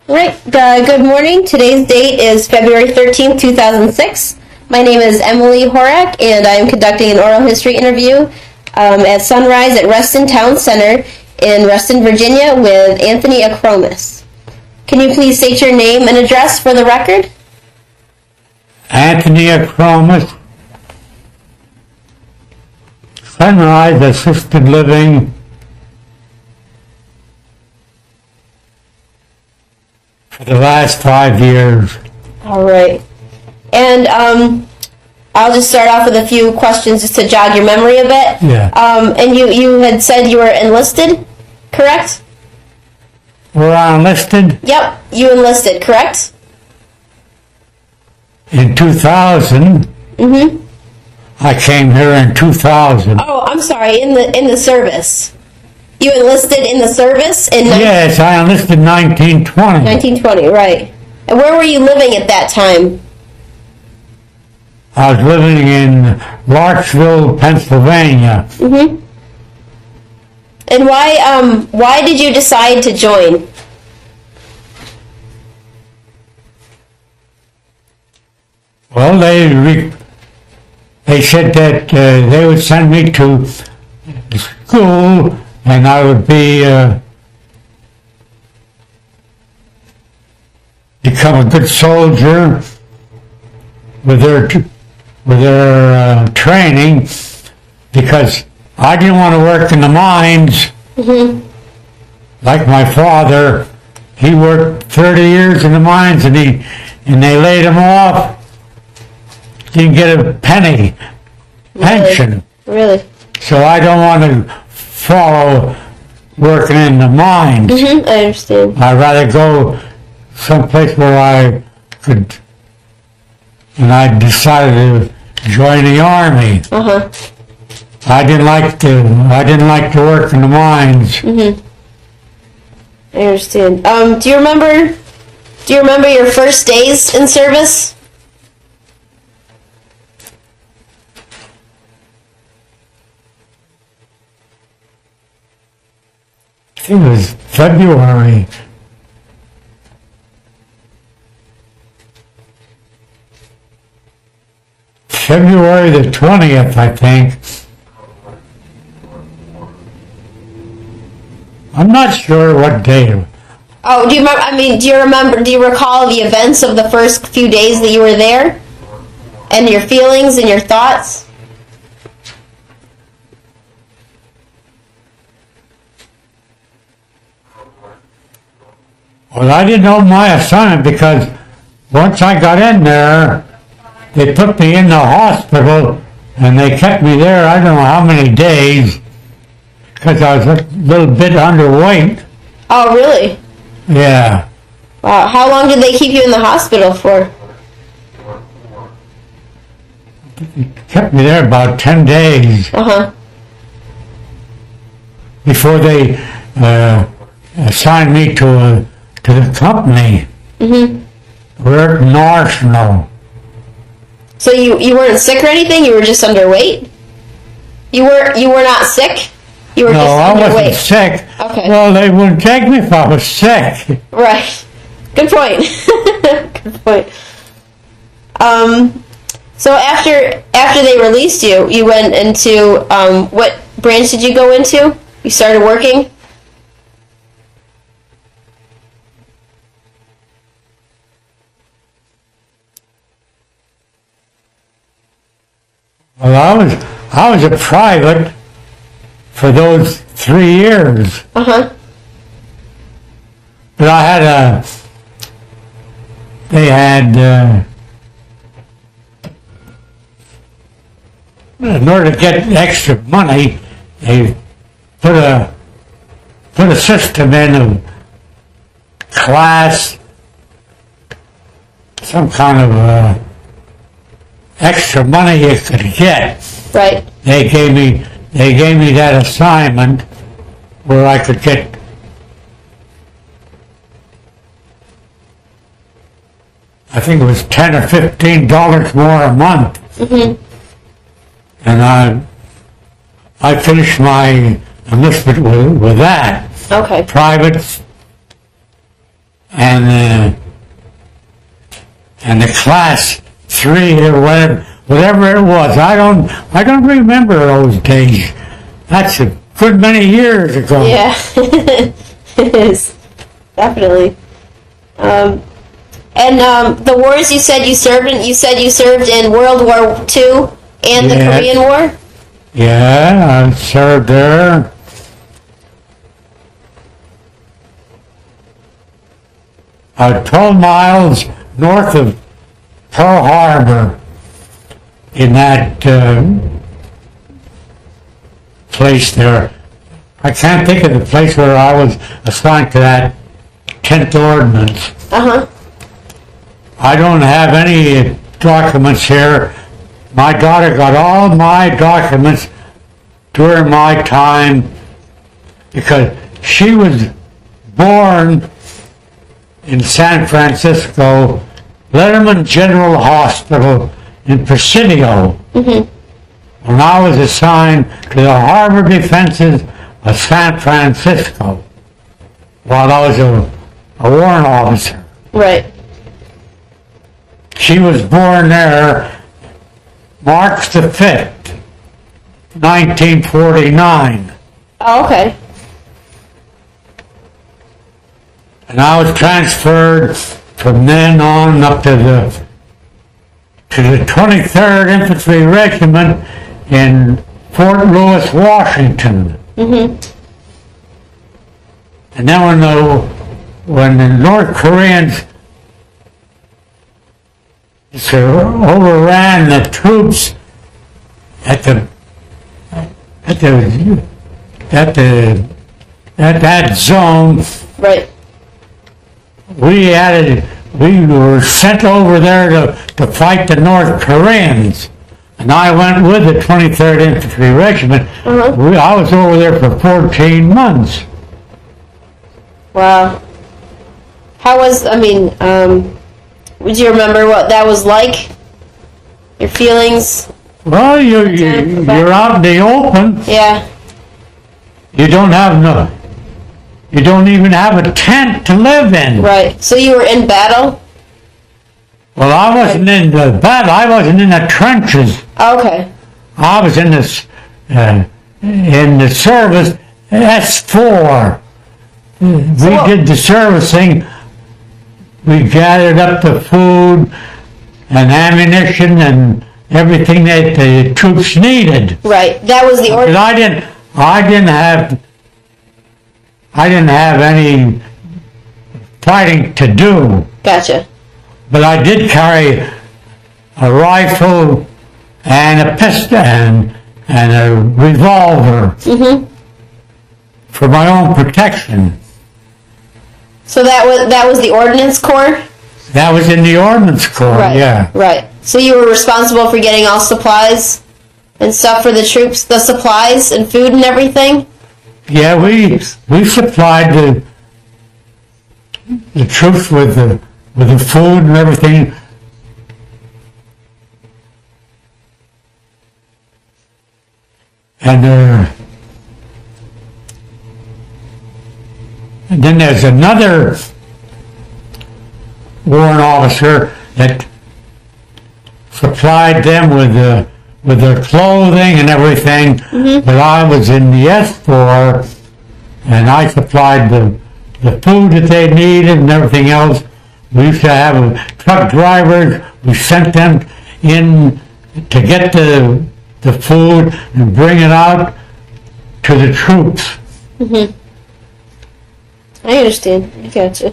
Right. Good morning. Today's date is February 13th, 2006. My name is Emily Horak, and I am conducting an oral history interview at Sunrise at Reston Town Center in Reston, Virginia with Anthony Akromas. Can you please state your name and address for the record? Anthony Akromas, Sunrise Assisted Living, for the last 5 years. All right. And I'll just start off with a few questions just to jog your memory a bit. Yeah. And you had said you were enlisted, correct? We're enlisted Yep, you enlisted, correct? in 2000. Mm-hmm. I came here in 2000. Oh, I'm sorry, in the service. You enlisted in the service in Yes, I enlisted in 1920. 1920, right. And where were you living at that time? I was living in Larksville, Pennsylvania. Mm-hmm. And why did you decide to join? Well, they said that they would send me to school and I would become a good soldier with their training, because I didn't want to work in the mines. Mm-hmm. Like my father. He worked 30 years in the mines and they laid him off. Didn't get a penny pension. Really? So I don't want to follow working in the mines. Mm-hmm, I understand. I'd rather go someplace where I could, and I decided to join the Army. Uh-huh. I didn't like to work in the mines. Mm-hmm. I understand. Do you remember your first days in service? I think it was February. February the 20th, I think. I'm not sure what day. Oh, do you recall the events of the first few days that you were there? And your feelings and your thoughts? Well, I didn't know my assignment because once I got in there, they put me in the hospital and they kept me there I don't know how many days because I was a little bit underweight. Oh, really? Yeah. Wow. How long did they keep you in the hospital for? They kept me there about 10 days Uh-huh. before they assigned me to the company. Mm-hmm. We're in Arsenal. So you weren't sick or anything? You were just underweight? You were not sick? You were No, just I underweight? wasn't sick. Okay. Well, they wouldn't take me if I was sick. Right. Good point. Good point. So after they released you, you went into what branch did you go into? You started working? Well, I was a private for those 3 years. Uh-huh. But they had, in order to get extra money, they put a system in of class, some kind of extra money you could get. Right. They gave me that assignment where I could get I think it was $10 or $15 more a month. Mm-hmm. And I finished my enlistment with that. Okay. Private and the class 3 or whatever it was. I don't remember those days. That's a good many years ago. Yeah, it is. Definitely. The wars you said you served in, in World War II and the Korean War? Yeah, I served there. I was 12 miles north of Pearl Harbor in that place there. I can't think of the place where I was assigned to that 10th Ordnance. Uh-huh. I don't have any documents here. My daughter got all my documents during my time because she was born in San Francisco, Letterman General Hospital in Presidio. Mm-hmm. When I was assigned to the Harbor Defenses of San Francisco while I was a warrant officer. Right. She was born there March the 5th, 1949. Oh, okay. And I was transferred from then on up to the 23rd Infantry Regiment in Fort Lewis, Washington. Mm-hmm. And then when the North Koreans overran the troops at that zone, right, we were sent over there to fight the North Koreans, and I went with the 23rd Infantry Regiment. Uh-huh. I was over there for 14 months. Wow. Would you remember what that was like? Your feelings? Well, you're out in the open. Yeah. You don't even have a tent to live in. Right. So you were in battle? Well, I wasn't in the battle. I wasn't in the trenches. Okay. I was in the service S4. We did the servicing. We gathered up the food and ammunition and everything that the troops needed. Right. That was the order. But I didn't have any fighting to do. Gotcha. But I did carry a rifle and a pistol and a revolver for my own protection. So that was the Ordnance Corps? That was in the Ordnance Corps, right, yeah. Right. So you were responsible for getting all supplies and stuff for the troops, the supplies and food and everything? Yeah, we supplied the troops with the food and everything. And then there's another warrant officer that supplied them with their clothing and everything. Mm-hmm. But I was in the S4, and I supplied the food that they needed and everything else. We used to have truck drivers. We sent them in to get the food and bring it out to the troops. Mm-hmm. I understand. I gotcha.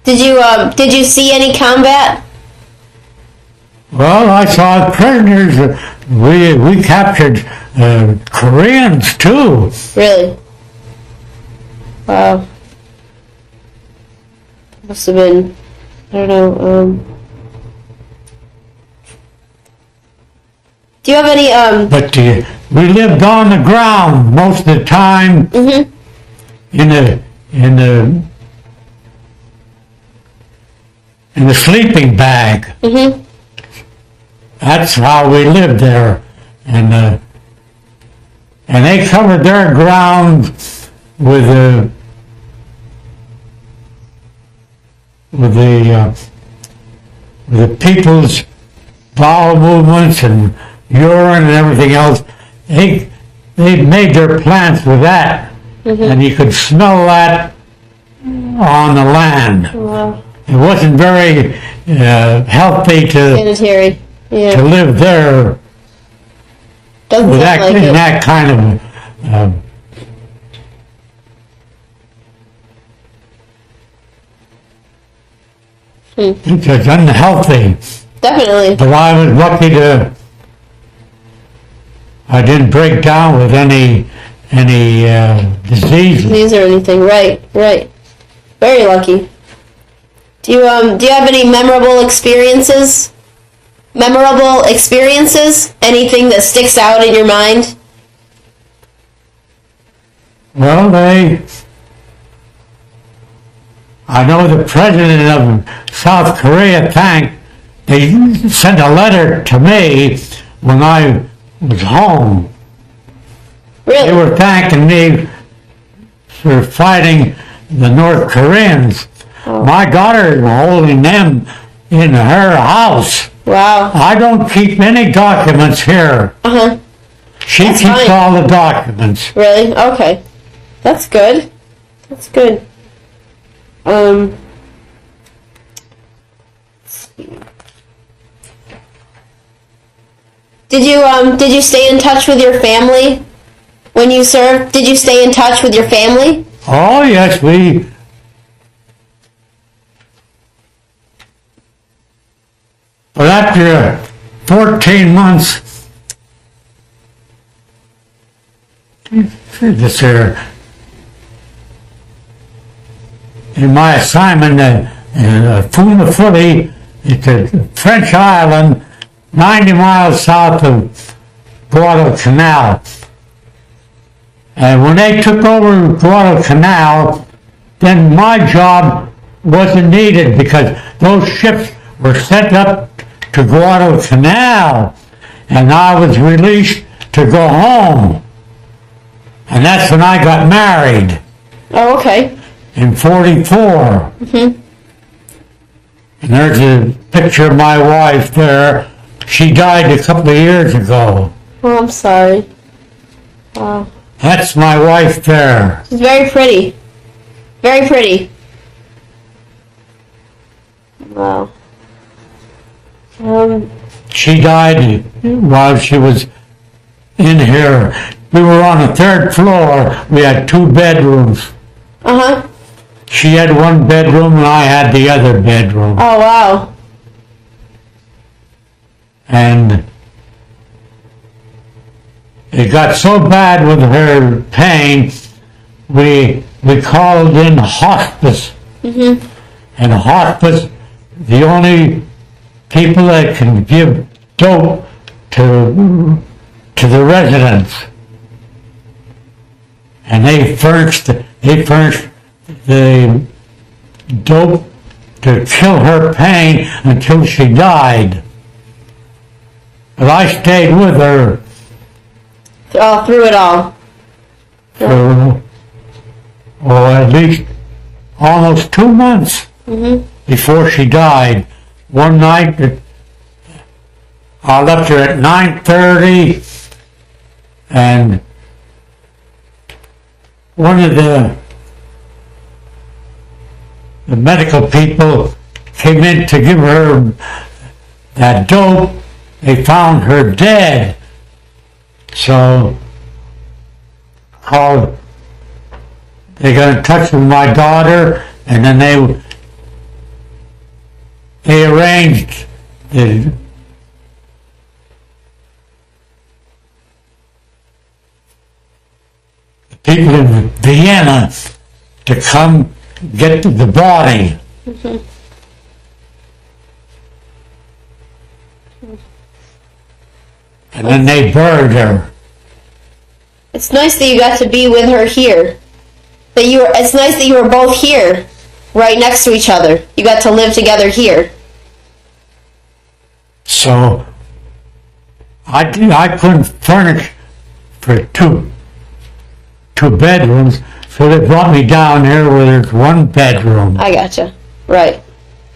Did you see any combat? Well, I saw prisoners. We captured Koreans too. Really? Wow. Must have been, I don't know. Do you have any But we lived on the ground most of the time. Mm-hmm. In the sleeping bag. Mm-hmm. That's how we lived there, and they covered their ground with with the people's bowel movements and urine and everything else. They made their plants with that, and you could smell that on the land. Wow. It wasn't very healthy Sanitary. Yeah. to live there Doesn't with sound like in it. that kind of it's unhealthy. Definitely. But I was lucky I didn't break down with any diseases. Disease or anything. Right. Right. Very lucky. Do you have any memorable experiences? Memorable experiences? Anything that sticks out in your mind? Well, I know the president of South Korea they sent a letter to me when I was home. Really? They were thanking me for fighting the North Koreans. Oh. My daughter is holding them in her house. Wow. I don't keep any documents here. Uh-huh. She That's keeps fine. all the documents. Really? Okay. That's good. That's good. Let's see. Did you stay in touch with your family when you served? Did you stay in touch with your family? Oh, yes, but after 14 months, this here, in my assignment in Folklife, it's a French island 90 miles south of Guadalcanal. And when they took over Guadalcanal, then my job wasn't needed because those ships were sent up to Guadalcanal, and I was released to go home. And that's when I got married. Oh, okay. In 44. And there's a picture of my wife there. She died a couple of years ago. Oh, I'm sorry. Wow. That's my wife there. She's very pretty. Very pretty. Wow. She died while she was in here. We were on the third floor. We had 2 bedrooms. Uh-huh. She had 1 bedroom and I had the other bedroom. Oh, wow. And it got so bad with her pain, we called in hospice. And hospice, the only people that can give dope to the residents. And they furnished the dope to kill her pain until she died. But I stayed with her Through it all. for, at least almost 2 months before she died. One night, I left her at 9:30, and one of the medical people came in to give her that dope. They found her dead. So they got in touch with my daughter, and then they arranged the people in Vienna to come get the body. And then they buried her. It's nice that you got to be with her here. It's nice that you were both here, right next to each other. You got to live together here. So I couldn't furnish for two bedrooms, so they brought me down here where there's 1 bedroom. I gotcha. Right.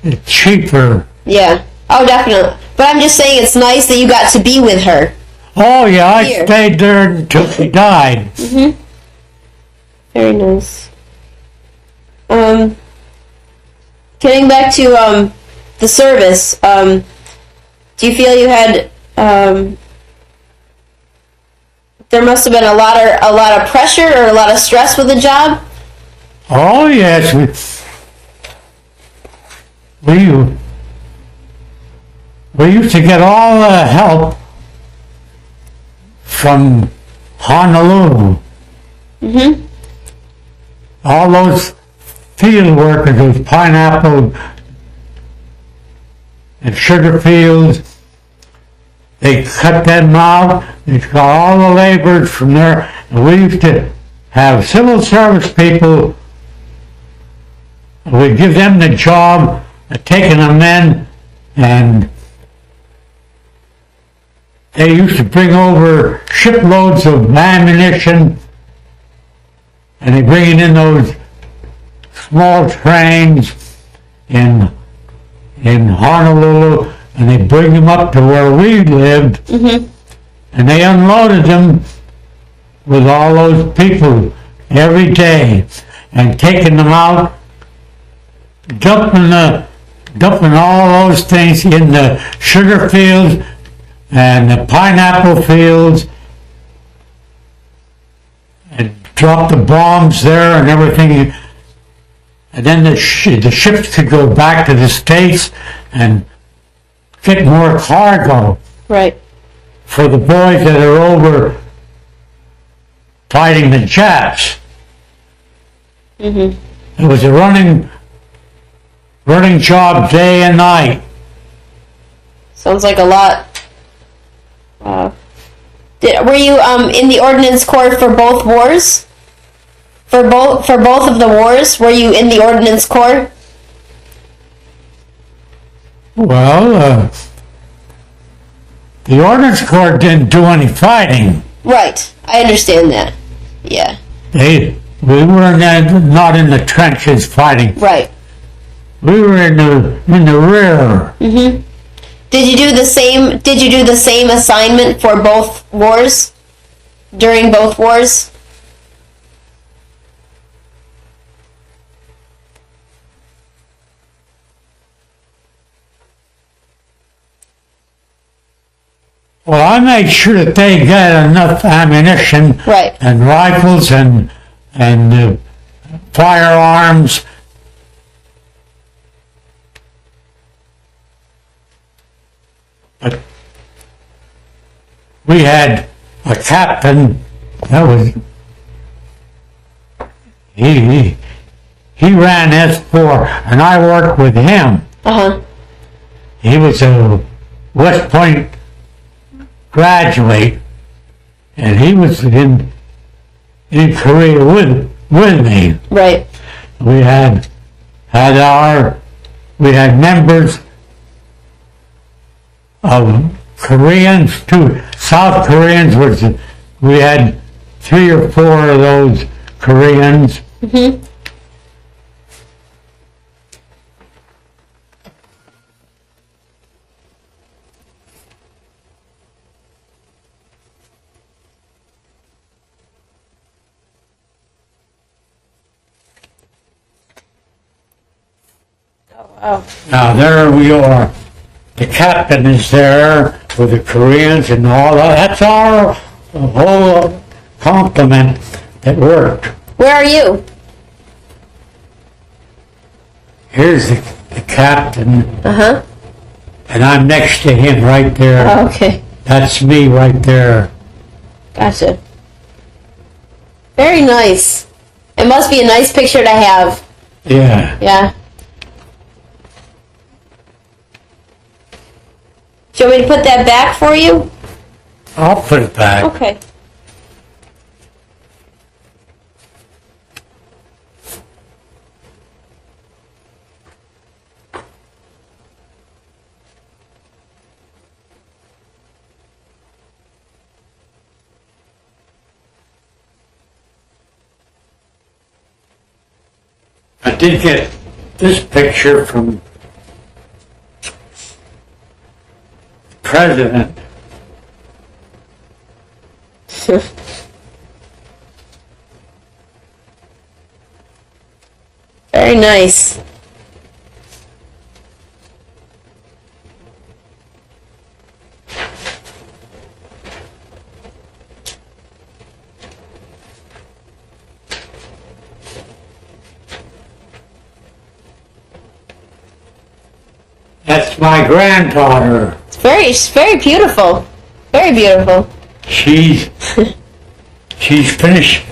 it's cheaper. Yeah. Oh, definitely. But I'm just saying it's nice that you got to be with her. Oh yeah, I Here. stayed there until she died. Mm-hmm. Very nice. Getting back to the service, do you feel you had there must have been a lot of pressure or a lot of stress with the job? Oh yes, we used to get all the help from Honolulu. Mm-hmm. All those field workers, those pineapple and sugar fields, they cut them out. They got all the laborers from there. And we used to have civil service people. We'd give them the job of taking them in, and they used to bring over shiploads of ammunition, and they bring it in those small trains in Honolulu, and they bring them up to where we lived, Mm-hmm. and they unloaded them with all those people every day, and taking them out, dumping all those things in the sugar fields and the pineapple fields, and drop the bombs there and everything. And then the ships could go back to the States and get more cargo Right. for the boys that are over fighting the Japs. Mm-hmm. It was a running job day and night. Sounds like a lot. Were you in the Ordnance Corps for both wars? For both of the wars, were you in the Ordnance Corps? Well, the Ordnance Corps didn't do any fighting. Right. I understand that. Yeah. We were not in the trenches fighting. Right. We were in the rear. Mm-hmm. Did you do the same assignment for both wars? During both wars? Well, I made sure that they got enough ammunition, Right. and rifles and firearms. But we had a captain that was he ran S4, and I worked with him. Uh-huh. He was a West Point graduate, and he was in Korea with me. Right. We had members of Koreans too. South Koreans we had 3 or 4 of those Koreans. Mm-hmm. Oh. Now there we are. The captain is there with the Koreans and all that. That's our whole complement that worked. Where are you? Here's the captain, Uh-huh. and I'm next to him right there. Oh, okay. That's me right there. Gotcha. Very nice. It must be a nice picture to have. Yeah. Yeah. Do you want me to put that back for you? I'll put it back. Okay. I did get this picture from president. Very nice. That's my granddaughter. It's very beautiful. Very beautiful. She's finished.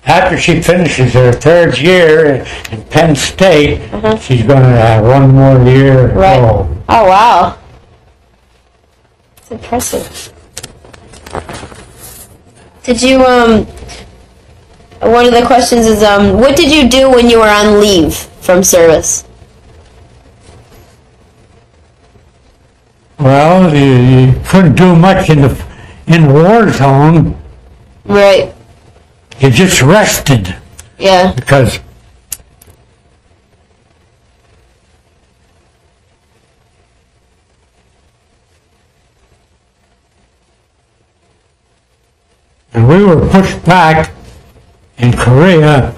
After she finishes her third year in Penn State, she's going to have one more year. Right. Oh, Oh, wow. It's impressive. Did you, one of the questions is, what did you do when you were on leave from service? well, you couldn't do much in the war zone. Right. You just rested Yeah. because and we were pushed back in Korea.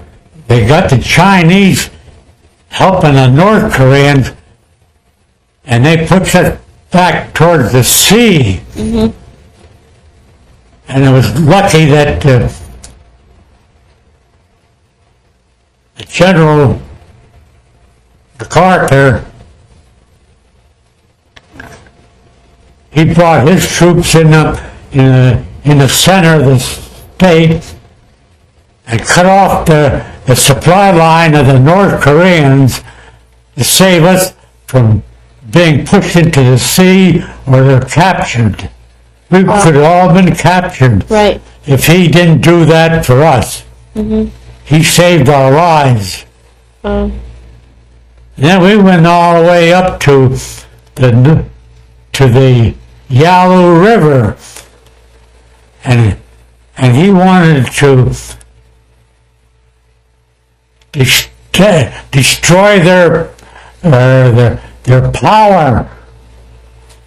They got the Chinese helping the North Koreans, and they pushed us back towards the sea. Mm-hmm. And it was lucky that the General MacArthur, he brought his troops in the center of the state and cut off the supply line of the North Koreans to save us from being pushed into the sea or they're captured. We could have all been captured Right. if he didn't do that for us. Mm-hmm. He saved our lives. Oh. Then we went all the way up to the Yalu River, and he wanted to destroy their power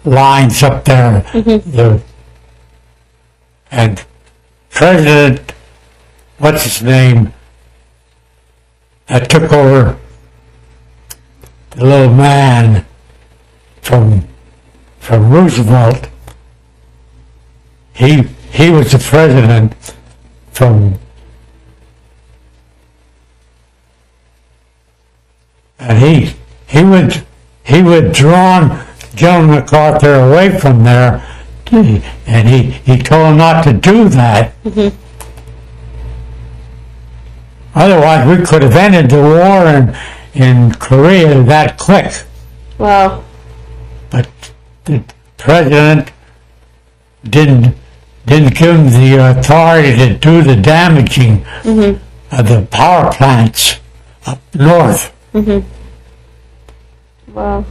lines up there. Mm-hmm. And President, what's his name, that took over, the little man from Roosevelt, he was the president and he withdrawn General MacArthur away from there, and he told him not to do that. Mm-hmm. Otherwise, we could have ended the war in Korea that quick. Wow. But the president didn't give him the authority to do the damaging of the power plants up north. Mm-hmm. Wow.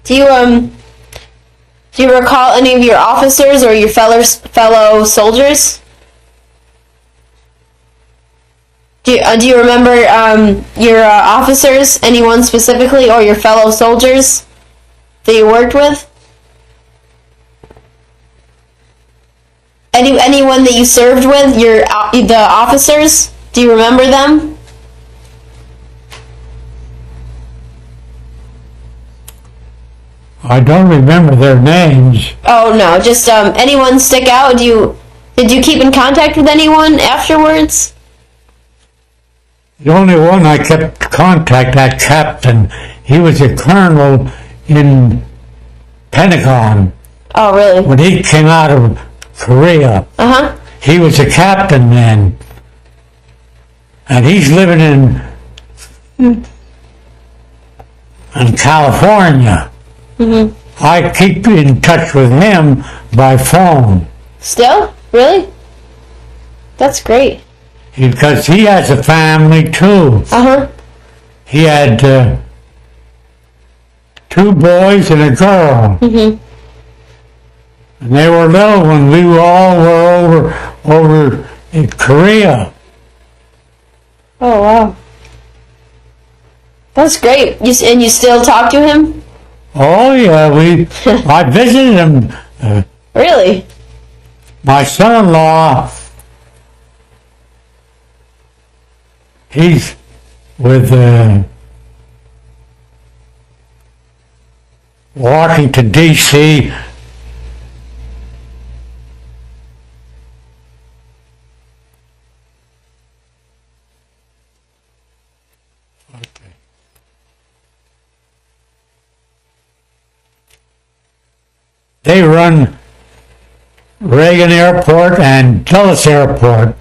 Do you recall any of your officers or your fellow soldiers? Do you remember your officers, anyone specifically, or your fellow soldiers that you worked with? Anyone that you served with, the officers? Do you remember them? I don't remember their names. Oh no, just anyone stick out? Did you keep in contact with anyone afterwards? The only one I kept contact, that captain, he was a colonel in Pentagon. Oh really? When he came out of Korea, he was a captain then. And he's living in California. Mm-hmm. I keep in touch with him by phone. Still? Really? That's great. Because he has a family too. He had 2 boys and a girl. Mm-hmm. And they were little when we all were over in Korea. Oh wow. That's great. And you still talk to him? Oh yeah, I visited him. Really? My son-in-law, he's with Washington, D.C. They run Reagan Airport and Dulles Airport.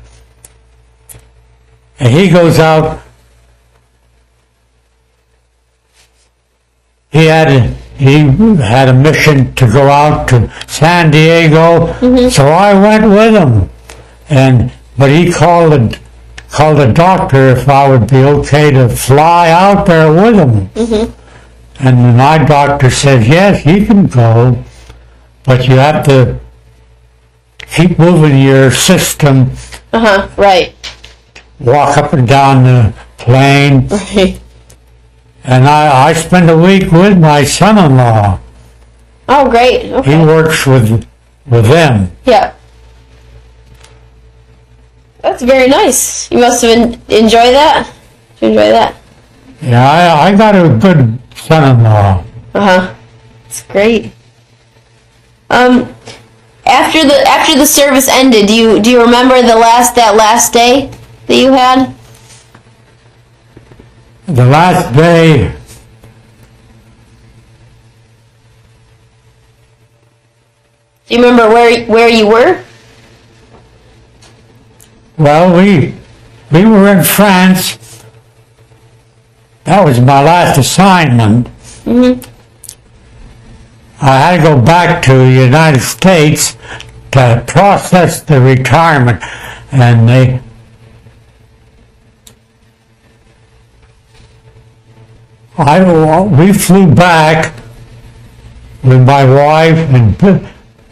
And he goes out. He had a mission to go out to San Diego, so I went with him. But he called the doctor if I would be okay to fly out there with him. And my doctor said, yes, you can go, but you have to keep moving your system. Right. Walk up and down the plane. Right. And I spent a week with my son-in-law. Oh, great. Okay. He works with them. Yeah. That's very nice. You must have enjoyed that. Did you enjoy that? Yeah, I got a good son-in-law. It's great. After the service ended, do you remember that last day that you had? The last day, Do you remember where you were? well, we were in France. That was my last assignment. I had to go back to the United States to process the retirement, and we flew back with my wife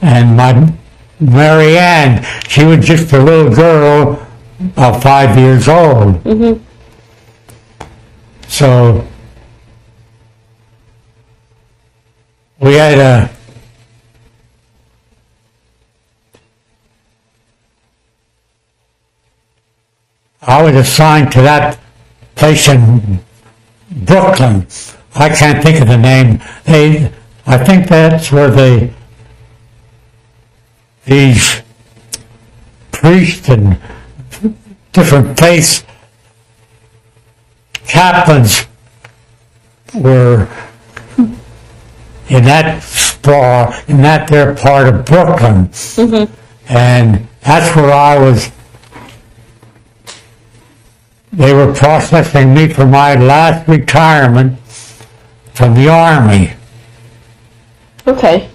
and my Mary Ann. She was just a little girl, about 5 years old. So we had I was assigned to that place in Brooklyn. I can't think of the name. I think that's where these priests and different faith chaplains were in that there part of Brooklyn. And that's where I was. They were processing me for my last retirement from the Army. Okay.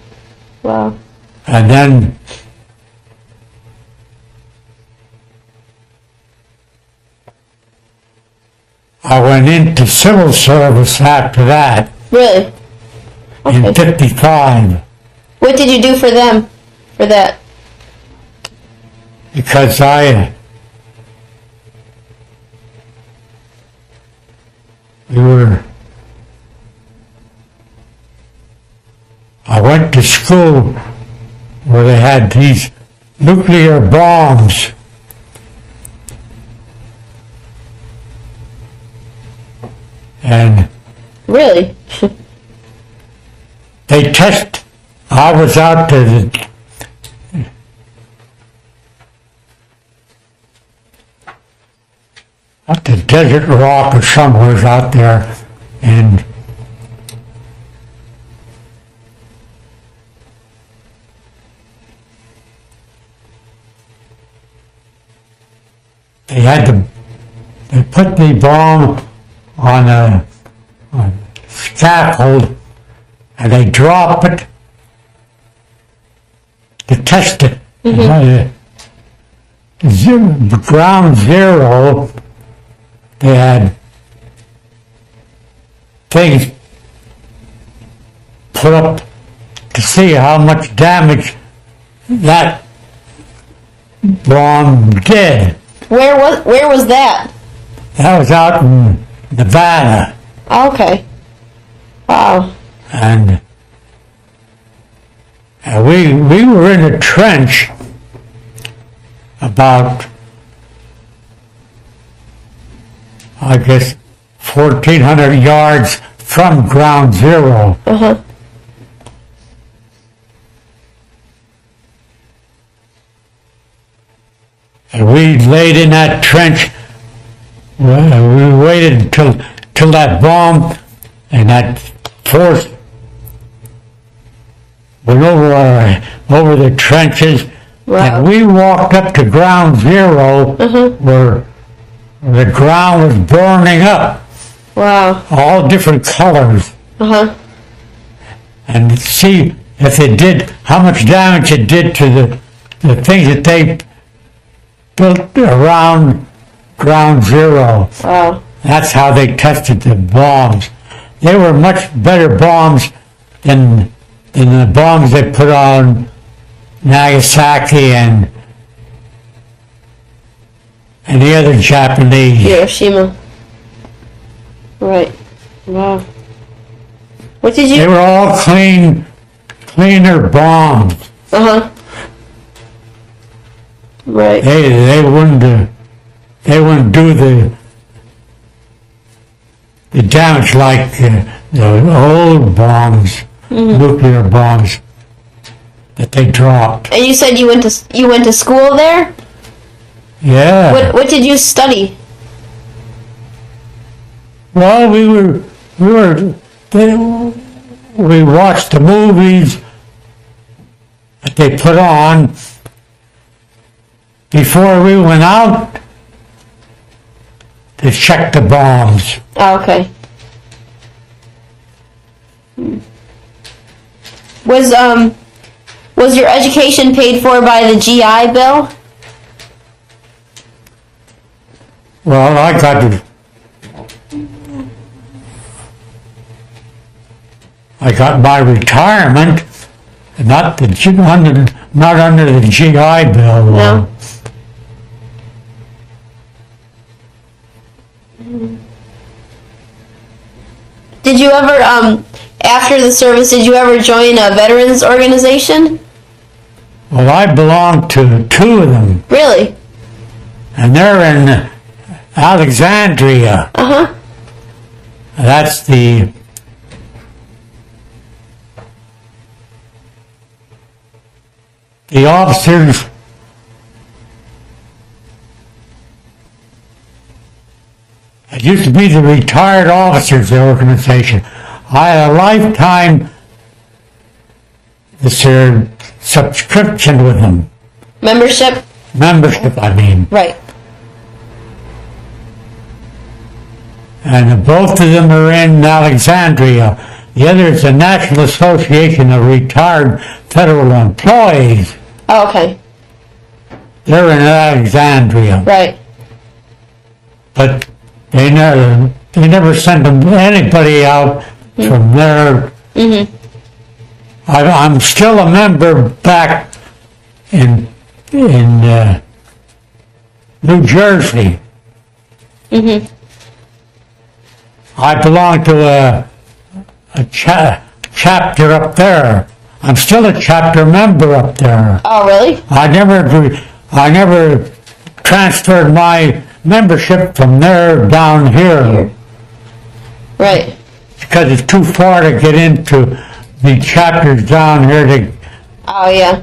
Wow. And then I went into civil service after that. Really? Okay. In 55. What did you do for them? For that? Because I went to school where they had these nuclear bombs. And Really? I was out to Desert Rock or somewhere out there, and they put the bomb on a scaffold, and they drop it to test it. Ground zero, they had things put up to see how much damage that bomb did. Where was that? That was out in Nevada. Okay. Wow. And we were in a trench about, I guess, 1,400 yards from ground zero. Uh-huh. And we laid in that trench. We waited until that bomb and that force went over the trenches. Wow. And we walked up to ground zero where the ground was burning up. Wow. All different colors. Uh-huh. And see if it did, how much damage it did to the things that they built around ground zero. Wow. That's how they tested the bombs. They were much better bombs than the bombs they put on Nagasaki and the other Japanese. Hiroshima. Right. Wow. What did They you... were all cleaner bombs. Uh-huh. Right. They wouldn't do the damage like the old bombs, nuclear bombs that they dropped. And you said you went to school there? Yeah. What did you study? Well, we watched the movies that they put on before we went out to check the bombs. Oh, okay. Was your education paid for by the GI Bill? Well, I got my retirement, not under the GI Bill. No. Did you ever, after the service, did you ever join a veterans organization? Well, I belong to two of them, Really? and they're in Alexandria. Uh-huh. That's the officers. It used to be the retired officers organization. I had a lifetime subscription with them. Membership? Membership, I mean. Right. And both of them are in Alexandria. The other is the National Association of Retired Federal Employees. Oh, okay. They're in Alexandria. Right. But they never sent anybody out from there. Mm-hmm. I'm still a member back in New Jersey. Mm-hmm. I belong to a chapter up there. I'm still a chapter member up there. Oh, really? I never transferred my membership from there down here Right. because it's too far to get into the chapters down here. Oh, yeah.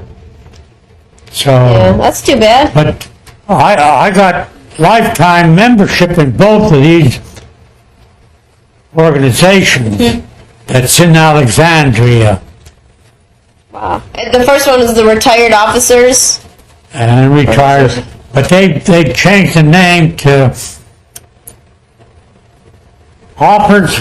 So, Yeah, that's too bad. but I got lifetime membership in both of these organizations that's in Alexandria. Wow. And the first one is the retired officers. And retired, but they changed the name to Hoppers.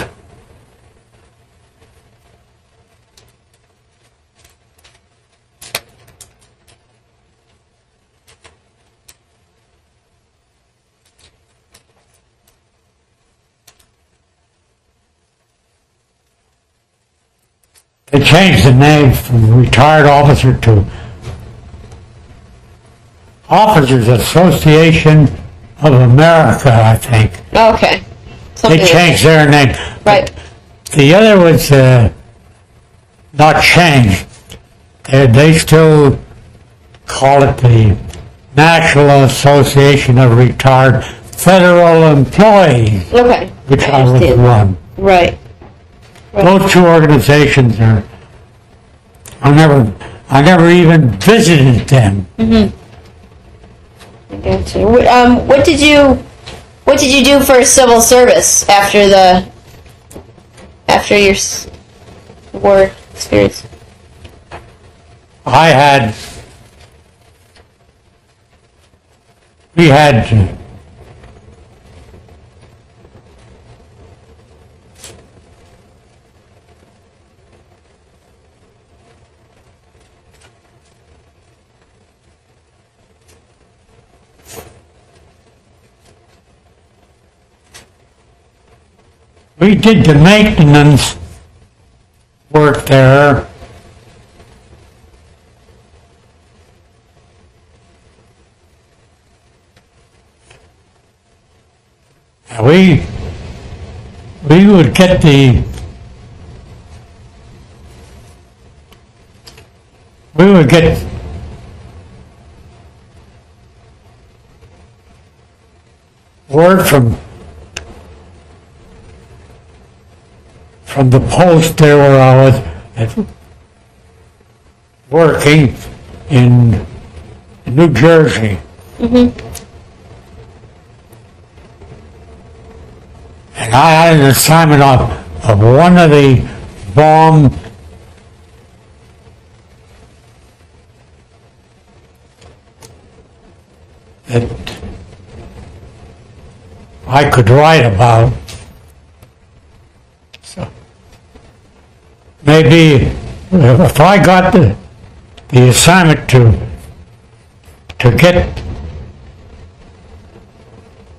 They changed the name from retired officer to Officers Association of America, I think. Okay. They changed their name. Right. The other was not changed. They still call it the National Association of Retired Federal Employees, Okay. which I was understand. one. Right. Those two organizations are, I never even visited them. I gotcha. What did you do for civil service after your war experience? We had we did the maintenance work there. And we would get word from the post there where I was working in New Jersey. And I had an assignment of one of the bomb that I could write about. So maybe if I got the assignment to get,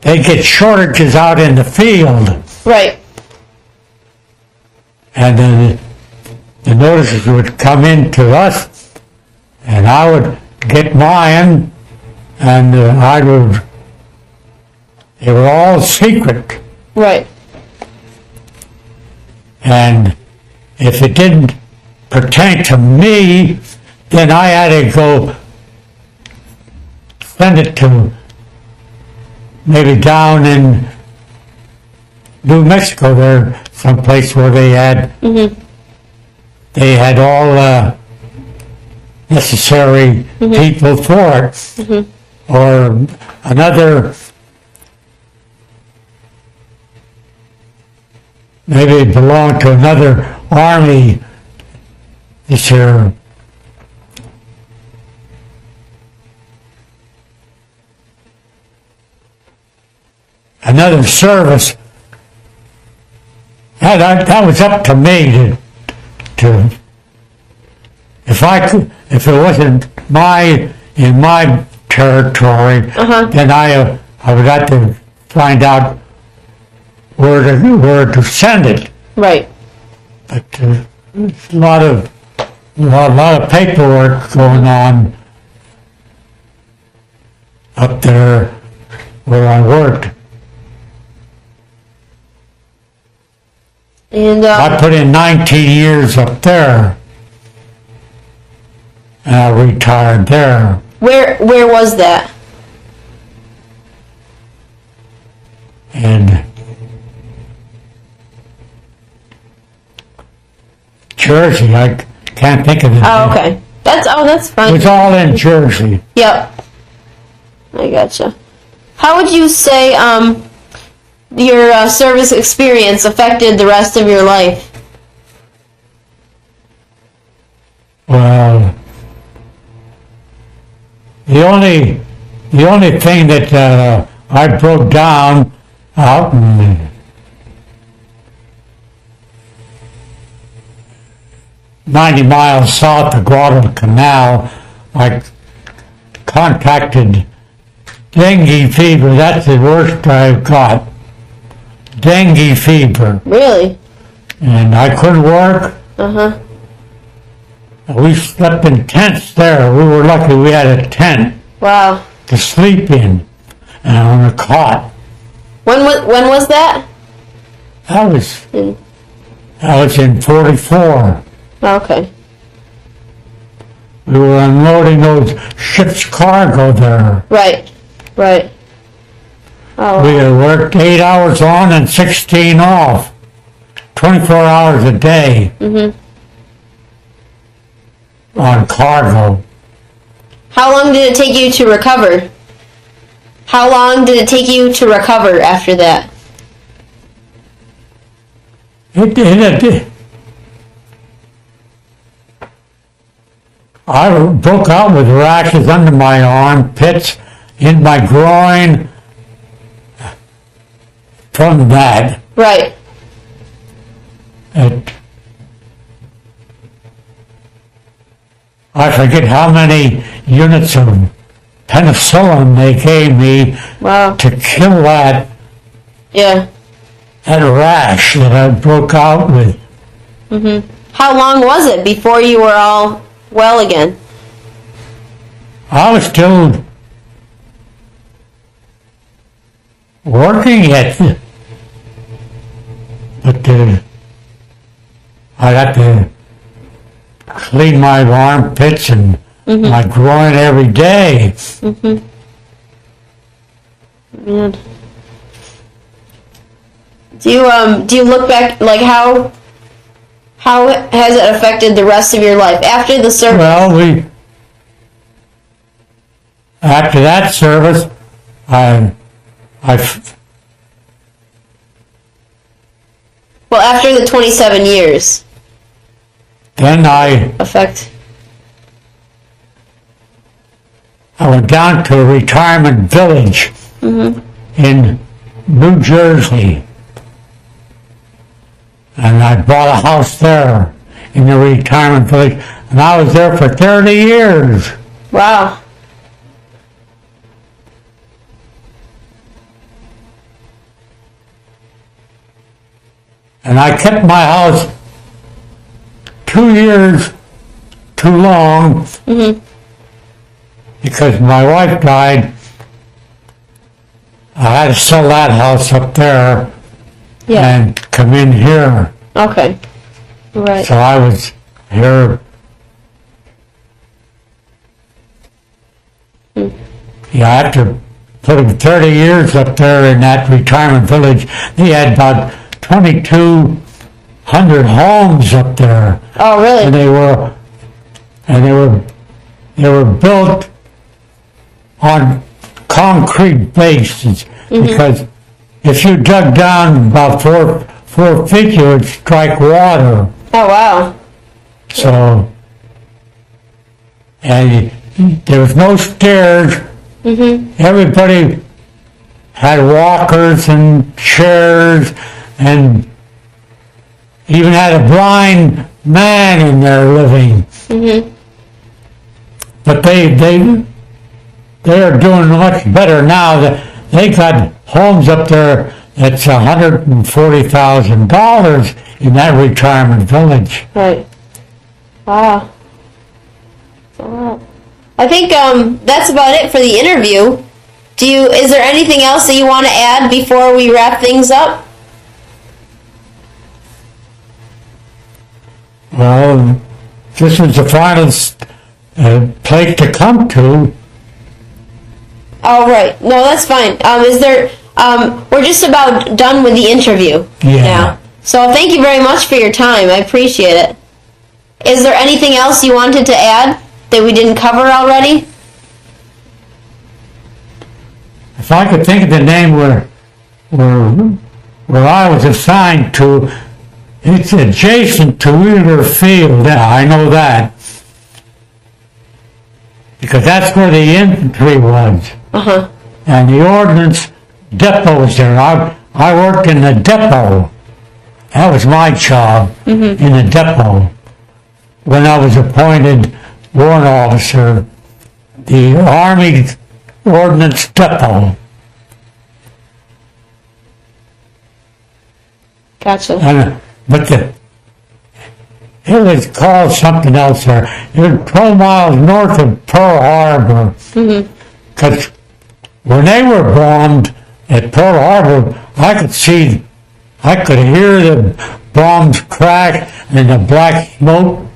they get shortages out in the field. Right. And then the notices would come in to us, and I would get mine, and they were all secret. Right. And if it didn't pertain to me, then I had to go send it to maybe down in New Mexico there, someplace where they had all necessary people for it, or another. Maybe it belonged to another army this year. Another service. That was up to me to if it wasn't in my territory, then I would have to find out where to send it. Right. But there's a lot of paperwork going on up there where I worked. And I put in 19 years up there, and I retired there. where was that? In Jersey, I can't think of it. Oh, okay. That's It fine. was all in Jersey. Yep. I gotcha. How would you say your service experience affected the rest of your life? Well, the only thing that I broke down out in 90 miles south of Guadalcanal, I contracted dengue fever. That's the worst I've got. Dengue fever. Really? And I couldn't work. Uh-huh. We slept in tents there. We were lucky we had a tent Wow. to sleep in and on a cot. When was that? That was in 44. Okay. We were unloading those ship's cargo there. Right. Right. Oh. We had worked 8 hours on and 16 off. 24 hours a day. Mhm. On cargo. How long did it take you to recover? How long did it take you to recover after that? It I broke out with rashes under my armpits, in my groin, from that. Right. I forget how many units of penicillin they gave me Wow. to kill that Yeah. rash that I broke out with. Mhm. How long was it before you were all well again? I was still working at it, but I got to clean my armpits and my groin every day. Mhm. Man. Do you look back, like, how has it affected the rest of your life after the service? Well, after that service, I Well, after the 27 years then I effect. went down to a retirement village in New Jersey, and I bought a house there in the retirement village, and I was there for 30 years. Wow. And I kept my house 2 years too long because my wife died. I had to sell that house up there Yeah. and come in here. Okay. Right. So I was here. Yeah, after putting 30 years up there in that retirement village, they had about 2,200 homes up there, Oh, and really? they were built on concrete bases because if you dug down about four feet, you would strike water. Oh, wow. So, and there was no stairs. Everybody had walkers and chairs, and even had a blind man in there living. But they are doing much better now. That they got homes up there that's $140,000 in that retirement village. Right. Wow. That's a lot. I think that's about it for the interview. Is there anything else that you want to add before we wrap things up? Well, this was the final place to come to. Oh, right. No, that's fine. We're just about done with the interview now. So thank you very much for your time. I appreciate it. Is there anything else you wanted to add that we didn't cover already? If I could think of the name where I was assigned to, it's adjacent to Wheeler Field. Yeah, I know that. Because that's where the infantry was. And the Ordnance depot was there. I worked in the depot. That was my job, in the depot. When I was appointed warrant officer, the Army Ordnance Depot. Gotcha. But it was called something else there. It was 12 miles north of Pearl Harbor. Because when they were bombed at Pearl Harbor, I could hear the bombs crack and the black smoke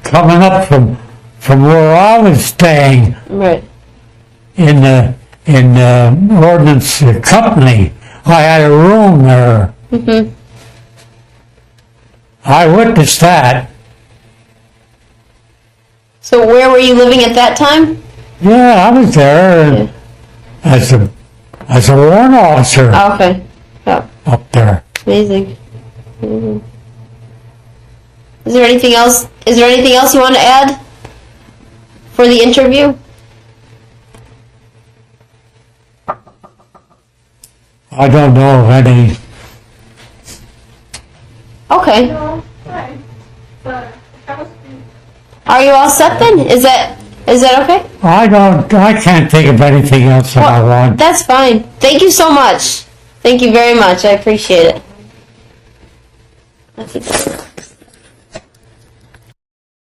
coming up from where I was staying Right. in the Ordnance company. I had a room there. Mm-hmm. I witnessed that. So where were you living at that time? Yeah, I was there as a warrant officer Oh, okay. Oh, up there. amazing. Mhm. Is there anything else? Is there anything else you want to add for the interview? I don't know of any. Okay. No, fine. But that was Are you all set then? Is that okay? I can't think of anything else that I want. That's fine. Thank you so much. Thank you very much. I appreciate it.